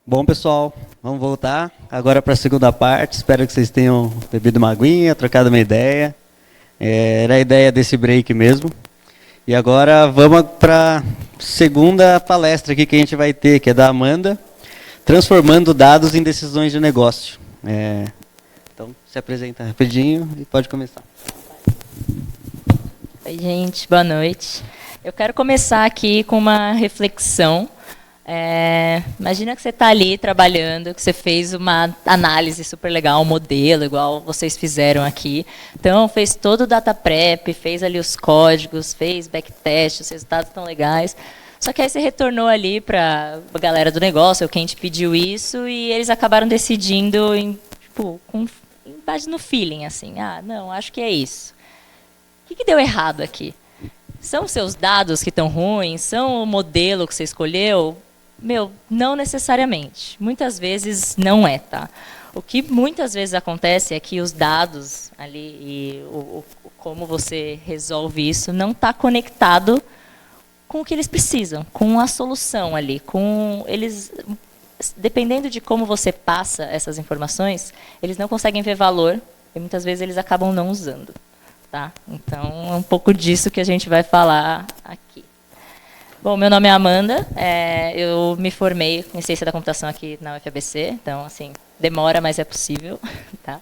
Bom, pessoal, vamos voltar agora para a segunda parte. Espero que vocês tenham bebido uma aguinha, trocado uma ideia. Era a ideia desse break mesmo. E agora vamos para a segunda palestra aqui que a gente vai ter, que é da Amanda, transformando dados em decisões de negócio. Então, se apresenta rapidinho e pode começar. Oi, gente, boa noite. Eu quero começar aqui com uma reflexão. Imagina que você está ali trabalhando, que você fez uma análise super legal, um modelo, igual vocês fizeram aqui. Então, fez todo o data prep, fez ali os códigos, fez backtest, os resultados estão legais. Só que aí você retornou ali para a galera do negócio, quem te pediu isso, e eles acabaram decidindo com base no feeling, assim. Não, acho que é isso. O que deu errado aqui? São os seus dados que estão ruins? São o modelo que você escolheu? Não necessariamente. Muitas vezes não é, tá? O que muitas vezes acontece é que os dados ali e como você resolve isso não está conectado com o que eles precisam, com a solução ali, com eles. Dependendo de como você passa essas informações, eles não conseguem ver valor e muitas vezes eles acabam não usando, tá? Então é um pouco disso que a gente vai falar aqui. Bom, meu nome é Amanda, eu me formei em ciência da computação aqui na UFABC, então, assim, demora, mas é possível. Tá?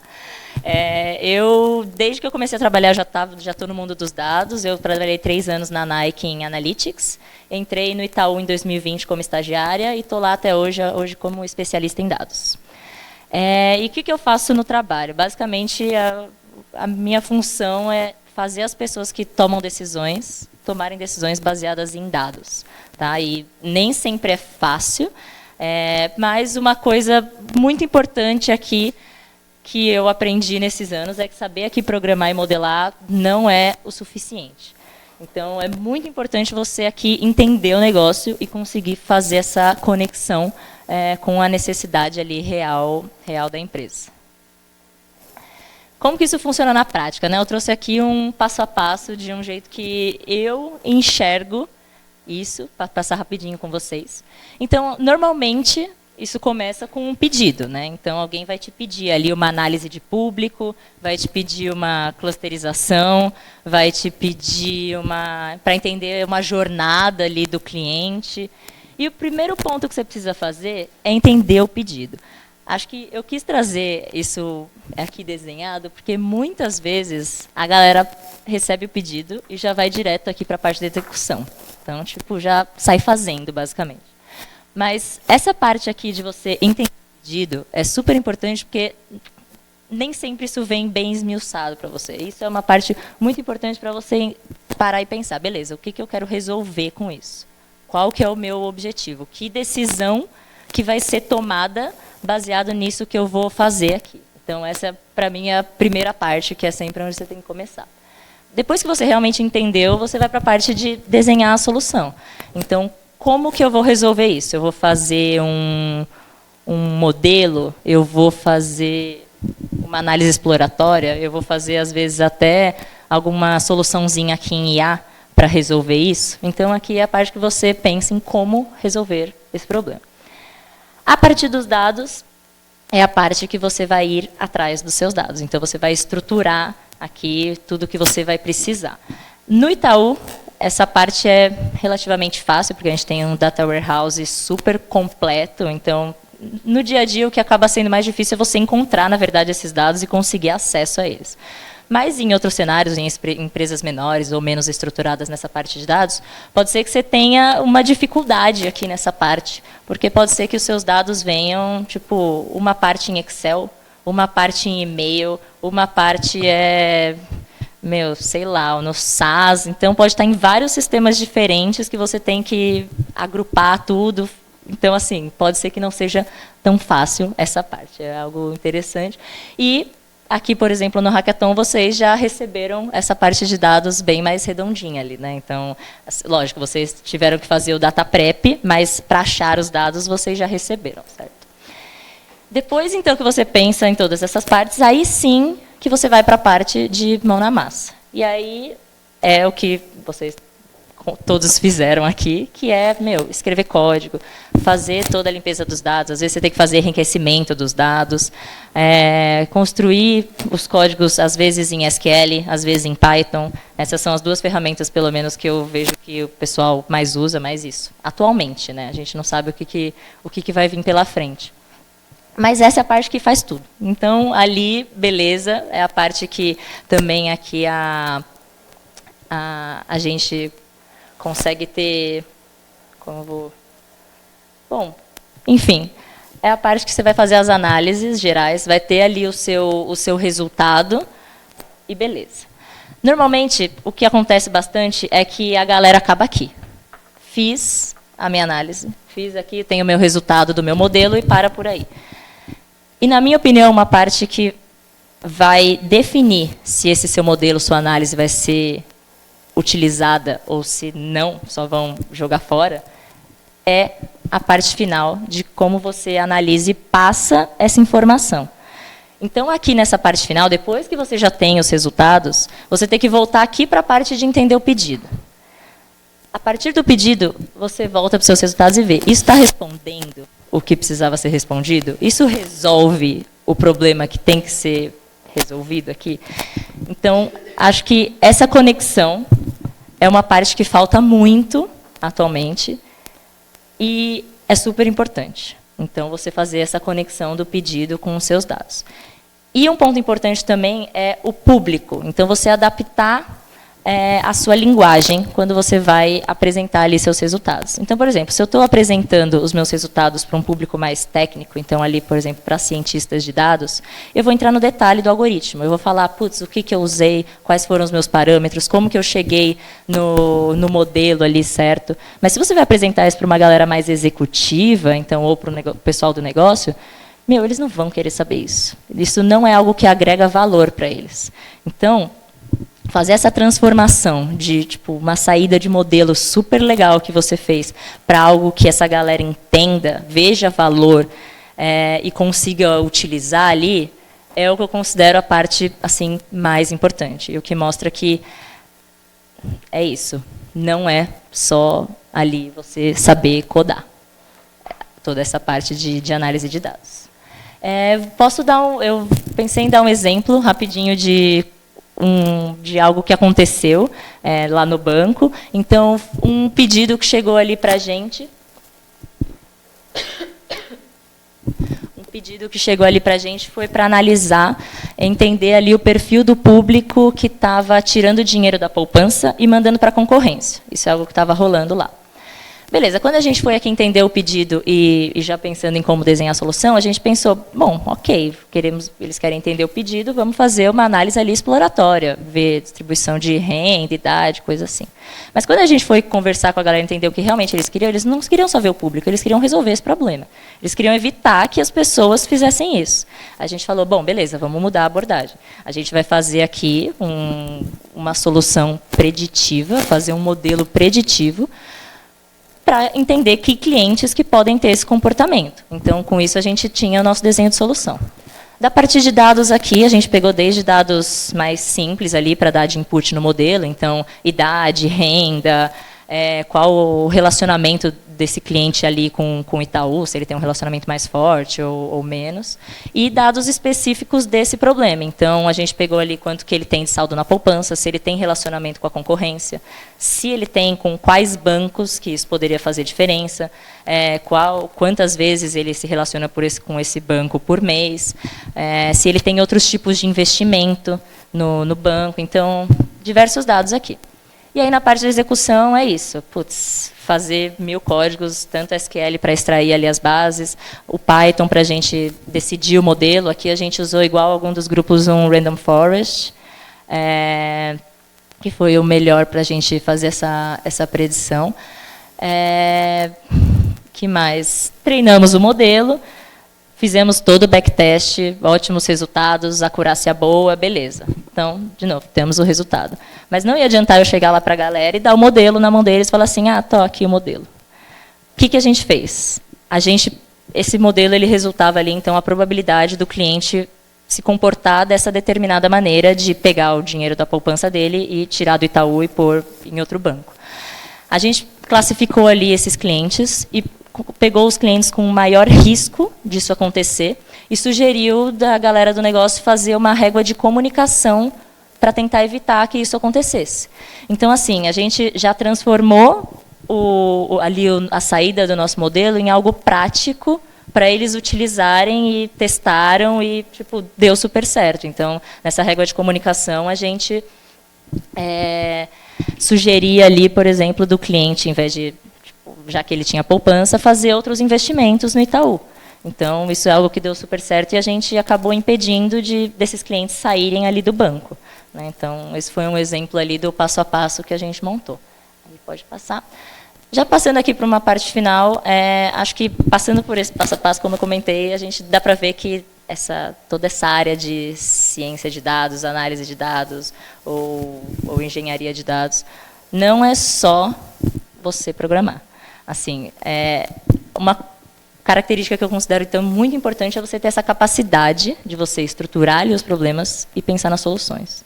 Desde que eu comecei a trabalhar, já estou no mundo dos dados, eu trabalhei 3 anos na Nike em Analytics, entrei no Itaú em 2020 como estagiária e estou lá até hoje como especialista em dados. E o que eu faço no trabalho? Basicamente, a minha função é fazer as pessoas que tomam decisões tomarem decisões baseadas em dados. Tá? E nem sempre é fácil, mas uma coisa muito importante aqui que eu aprendi nesses anos é que saber aqui programar e modelar não é o suficiente. Então, é muito importante você aqui entender o negócio e conseguir fazer essa conexão com a necessidade ali real da empresa. Como que isso funciona na prática, né? Eu trouxe aqui um passo a passo de um jeito que eu enxergo isso, para passar rapidinho com vocês. Então, normalmente, isso começa com um pedido, né? Então, alguém vai te pedir ali uma análise de público, vai te pedir uma clusterização, vai te pedir para entender uma jornada ali do cliente. E o primeiro ponto que você precisa fazer é entender o pedido. Acho que eu quis trazer isso aqui desenhado, porque muitas vezes a galera recebe o pedido e já vai direto aqui para a parte da execução. Então, já sai fazendo, basicamente. Mas essa parte aqui de você entender o pedido é super importante, porque nem sempre isso vem bem esmiuçado para você. Isso é uma parte muito importante para você parar e pensar, beleza, o que eu quero resolver com isso? Qual que é o meu objetivo? Que decisão que vai ser tomada baseado nisso que eu vou fazer aqui. Então, essa, para mim, é a primeira parte, que é sempre onde você tem que começar. Depois que você realmente entendeu, você vai para a parte de desenhar a solução. Então, como que eu vou resolver isso? Eu vou fazer um modelo, eu vou fazer uma análise exploratória, eu vou fazer, às vezes, até alguma soluçãozinha aqui em IA para resolver isso. Então, aqui é a parte que você pensa em como resolver esse problema. A partir dos dados, é a parte que você vai ir atrás dos seus dados. Então, você vai estruturar aqui tudo que você vai precisar. No Itaú, essa parte é relativamente fácil, porque a gente tem um data warehouse super completo. Então, no dia a dia, o que acaba sendo mais difícil é você encontrar, na verdade, esses dados e conseguir acesso a eles. Mas em outros cenários, em empresas menores ou menos estruturadas nessa parte de dados, pode ser que você tenha uma dificuldade aqui nessa parte, porque pode ser que os seus dados venham, uma parte em Excel, uma parte em e-mail, uma parte sei lá, no SAS. Então, pode estar em vários sistemas diferentes que você tem que agrupar tudo. Então, assim, pode ser que não seja tão fácil essa parte. É algo interessante. E aqui, por exemplo, no Hackathon, vocês já receberam essa parte de dados bem mais redondinha ali, né? Então, lógico, vocês tiveram que fazer o data prep, mas para achar os dados, vocês já receberam, certo? Depois, então, que você pensa em todas essas partes, aí sim que você vai para a parte de mão na massa. E aí é o que vocês todos fizeram aqui, que é, escrever código, fazer toda a limpeza dos dados. Às vezes você tem que fazer enriquecimento dos dados, construir os códigos, às vezes em SQL, às vezes em Python. Essas são as duas ferramentas, pelo menos, que eu vejo que o pessoal mais usa, mais isso. Atualmente, né? A gente não sabe o que vai vir pela frente. Mas essa é a parte que faz tudo. Então, ali, beleza, é a parte que também aqui a gente consegue ter... Como eu vou... Bom, enfim, é a parte que você vai fazer as análises gerais, vai ter ali o seu resultado e beleza. Normalmente, o que acontece bastante é que a galera acaba aqui. Fiz a minha análise, fiz aqui, tenho o meu resultado do meu modelo e para por aí. E, na minha opinião, uma parte que vai definir se esse seu modelo, sua análise vai ser utilizada ou se não, só vão jogar fora, é a parte final de como você analisa e passa essa informação. Então, aqui nessa parte final, depois que você já tem os resultados, você tem que voltar aqui para a parte de entender o pedido. A partir do pedido, você volta para os seus resultados e vê, isso está respondendo o que precisava ser respondido? Isso resolve o problema que tem que ser resolvido aqui? Então, acho que essa conexão é uma parte que falta muito atualmente e é super importante. Então, você fazer essa conexão do pedido com os seus dados. E um ponto importante também é o público. Então, você adaptar a sua linguagem quando você vai apresentar ali seus resultados. Então, por exemplo, se eu estou apresentando os meus resultados para um público mais técnico, então ali, por exemplo, para cientistas de dados, eu vou entrar no detalhe do algoritmo. Eu vou falar, putz, o que eu usei, quais foram os meus parâmetros, como que eu cheguei no modelo ali certo. Mas se você vai apresentar isso para uma galera mais executiva, então, ou para o pessoal do negócio, eles não vão querer saber isso. Isso não é algo que agrega valor para eles. Então, fazer essa transformação de uma saída de modelo super legal que você fez para algo que essa galera entenda, veja valor e consiga utilizar ali, é o que eu considero a parte assim mais importante. E o que mostra que é isso. Não é só ali você saber codar. Toda essa parte de análise de dados. Eu pensei em dar um exemplo rapidinho de algo que aconteceu lá no banco. Então, um pedido que chegou ali para a gente. Foi para analisar, entender ali o perfil do público que estava tirando dinheiro da poupança e mandando para a concorrência. Isso é algo que estava rolando lá. Beleza, quando a gente foi aqui entender o pedido e já pensando em como desenhar a solução, a gente pensou, bom, ok, eles querem entender o pedido, vamos fazer uma análise ali exploratória, ver distribuição de renda, idade, coisa assim. Mas quando a gente foi conversar com a galera, entender o que realmente eles não queriam só ver o público, eles queriam resolver esse problema. Eles queriam evitar que as pessoas fizessem isso. A gente falou, bom, beleza, vamos mudar a abordagem. A gente vai fazer aqui uma solução preditiva, fazer um modelo preditivo, para entender que clientes que podem ter esse comportamento. Então, com isso, a gente tinha o nosso desenho de solução. Da parte de dados aqui, a gente pegou desde dados mais simples ali para dar de input no modelo, então, idade, renda, qual o relacionamento desse cliente ali com o Itaú, se ele tem um relacionamento mais forte ou menos, e dados específicos desse problema. Então, a gente pegou ali quanto que ele tem de saldo na poupança, se ele tem relacionamento com a concorrência, se ele tem com quais bancos, que isso poderia fazer diferença, quantas vezes ele se relaciona com esse banco por mês, se ele tem outros tipos de investimento no banco. Então, diversos dados aqui. E aí, na parte de execução, é isso. Fazer 1000 códigos, tanto SQL para extrair ali as bases, o Python para a gente decidir o modelo. Aqui a gente usou, igual algum dos grupos, um Random Forest, que foi o melhor para a gente fazer essa predição. Que mais? Treinamos o modelo. Fizemos todo o backtest, ótimos resultados, acurácia boa, beleza. Então, de novo, temos o resultado. Mas não ia adiantar eu chegar lá para a galera e dar o modelo na mão deles e falar assim, tô aqui o modelo. O que a gente fez? Esse modelo ele resultava ali, então, a probabilidade do cliente se comportar dessa determinada maneira de pegar o dinheiro da poupança dele e tirar do Itaú e pôr em outro banco. A gente classificou ali esses clientes e pegou os clientes com maior risco disso acontecer e sugeriu da galera do negócio fazer uma régua de comunicação para tentar evitar que isso acontecesse. Então, assim, a gente já transformou a saída do nosso modelo em algo prático para eles utilizarem e testaram e tipo, deu super certo. Então, nessa régua de comunicação, a gente sugeria ali, por exemplo, do cliente, em vez de, tipo, já que ele tinha poupança, fazer outros investimentos no Itaú. Então, isso é algo que deu super certo e a gente acabou impedindo desses clientes saírem ali do banco, né? Então, esse foi um exemplo ali do passo a passo que a gente montou. Aí pode passar. Já passando aqui para uma parte final, acho que passando por esse passo a passo, como eu comentei, a gente dá para ver que toda essa área de ciência de dados, análise de dados ou engenharia de dados, não é só você programar. Assim, uma característica que eu considero então muito importante é você ter essa capacidade de você estruturar ali os problemas e pensar nas soluções.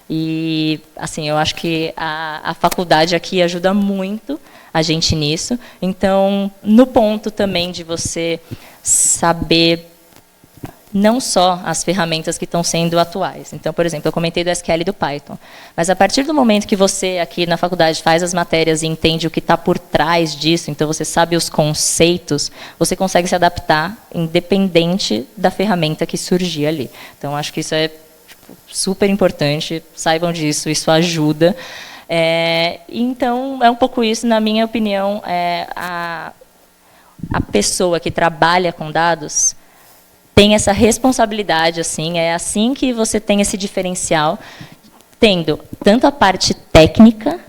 E assim, eu acho que a faculdade aqui ajuda muito a gente nisso. Então, no ponto também de você saber não só as ferramentas que estão sendo atuais. Então, por exemplo, eu comentei do SQL e do Python. Mas a partir do momento que você aqui na faculdade faz as matérias e entende o que está por trás disso, então você sabe os conceitos, você consegue se adaptar independente da ferramenta que surgir ali. Então, acho que isso é super importante, saibam disso, isso ajuda. Então, é um pouco isso, na minha opinião, a pessoa que trabalha com dados tem essa responsabilidade, assim, é assim que você tem esse diferencial, tendo tanto a parte técnica,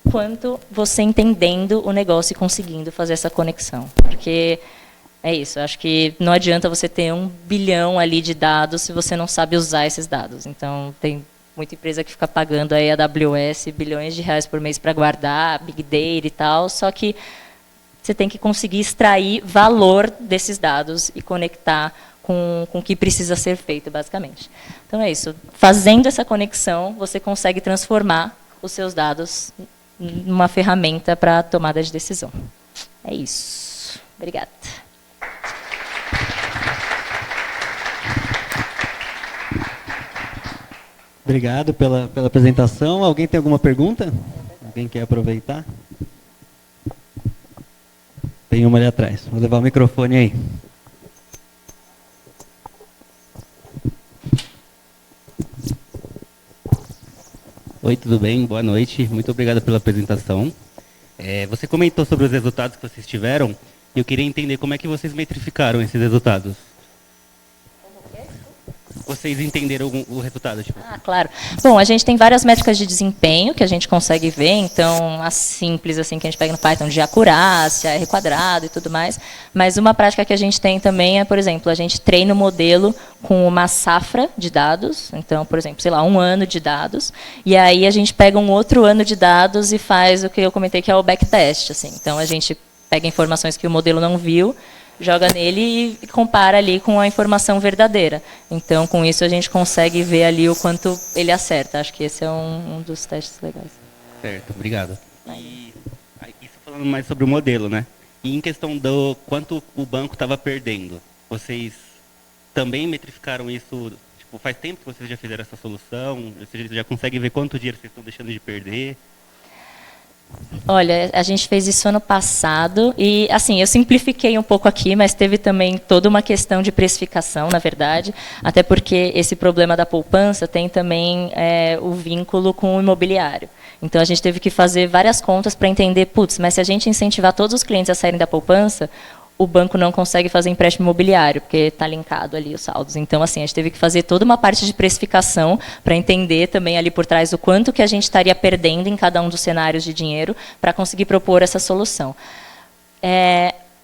quanto você entendendo o negócio e conseguindo fazer essa conexão. Porque é isso, acho que não adianta você ter 1 bilhão ali de dados se você não sabe usar esses dados. Então, tem muita empresa que fica pagando aí a AWS bilhões de reais por mês para guardar, Big Data e tal, só que você tem que conseguir extrair valor desses dados e conectar com o que precisa ser feito, basicamente. Então, é isso. Fazendo essa conexão, você consegue transformar os seus dados numa ferramenta para tomada de decisão. É isso. Obrigada. Obrigado pela apresentação. Alguém tem alguma pergunta? Alguém quer aproveitar? Tem uma ali atrás. Vou levar o microfone aí. Oi, tudo bem? Boa noite. Muito obrigado pela apresentação. Você comentou sobre os resultados que vocês tiveram e eu queria entender como é que vocês metrificaram esses resultados. Vocês entenderam o resultado? Tipo? Claro. Bom, a gente tem várias métricas de desempenho que a gente consegue ver, então, as simples assim que a gente pega no Python, de acurácia, R quadrado e tudo mais, mas uma prática que a gente tem também é, por exemplo, a gente treina o modelo com uma safra de dados, então, por exemplo, sei lá, 1 ano de dados, e aí a gente pega um outro ano de dados e faz o que eu comentei que é o backtest, assim. Então, a gente pega informações que o modelo não viu, joga nele e compara ali com a informação verdadeira. Então, com isso, a gente consegue ver ali o quanto ele acerta. Acho que esse é um dos testes legais. Certo, obrigado. E isso falando mais sobre o modelo, né? E em questão do quanto o banco estava perdendo, vocês também metrificaram isso? Tipo, faz tempo que vocês já fizeram essa solução? Vocês já conseguem ver quanto dinheiro vocês estão deixando de perder? Olha, a gente fez isso ano passado e, assim, eu simplifiquei um pouco aqui, mas teve também toda uma questão de precificação, na verdade, até porque esse problema da poupança tem também o vínculo com o imobiliário. Então, a gente teve que fazer várias contas para entender, putz, mas se a gente incentivar todos os clientes a saírem da poupança, o banco não consegue fazer empréstimo imobiliário, porque está linkado ali os saldos. Então, assim, a gente teve que fazer toda uma parte de precificação para entender também ali por trás o quanto que a gente estaria perdendo em cada um dos cenários de dinheiro para conseguir propor essa solução.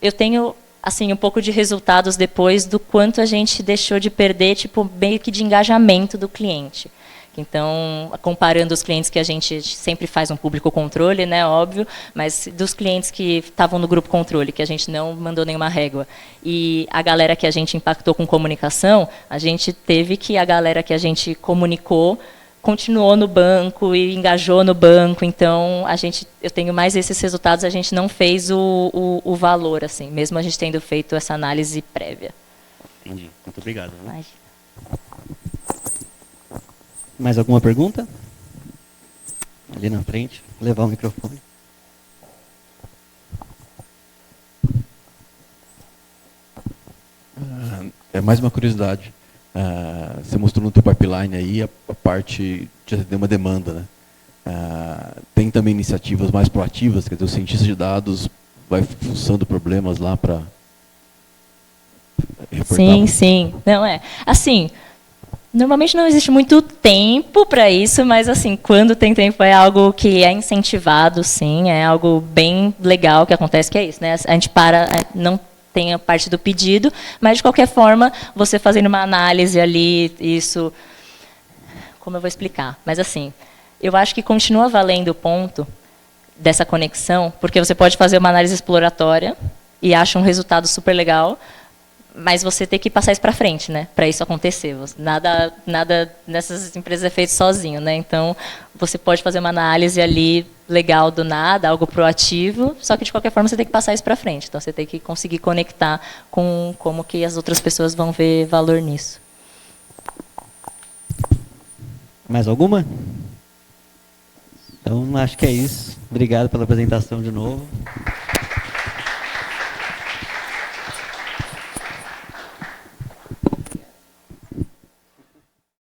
Eu tenho, assim, um pouco de resultados depois do quanto a gente deixou de perder, tipo, meio que de engajamento do cliente. Então, comparando os clientes que a gente sempre faz um público controle, né, óbvio, mas dos clientes que estavam no grupo controle, que a gente não mandou nenhuma régua, e a galera que a gente impactou com comunicação, a gente teve que a galera que a gente comunicou continuou no banco e engajou no banco. Então, eu tenho mais esses resultados, a gente não fez o valor, assim, mesmo a gente tendo feito essa análise prévia. Entendi. Muito obrigado. Né? Mais alguma pergunta? Ali na frente, vou levar o microfone. É mais uma curiosidade. Você mostrou no teu pipeline aí a parte de atender uma demanda, né? Tem também iniciativas mais proativas, quer dizer, o cientista de dados vai fuçando problemas lá para reportar? Sim, sim. Não é. Assim, normalmente não existe muito tempo para isso, mas assim, quando tem tempo é algo que é incentivado, sim, é algo bem legal que acontece, que é isso, né? A gente não tem a parte do pedido, mas de qualquer forma, você fazendo uma análise ali, isso, como eu vou explicar? Mas assim, eu acho que continua valendo o ponto dessa conexão, porque você pode fazer uma análise exploratória e acha um resultado super legal, mas você tem que passar isso para frente, né? Para isso acontecer. Nada nessas empresas é feito sozinho, né? Então, você pode fazer uma análise ali legal do nada, algo proativo, só que de qualquer forma você tem que passar isso para frente. Então, você tem que conseguir conectar com como que as outras pessoas vão ver valor nisso. Mais alguma? Então, acho que é isso. Obrigado pela apresentação de novo.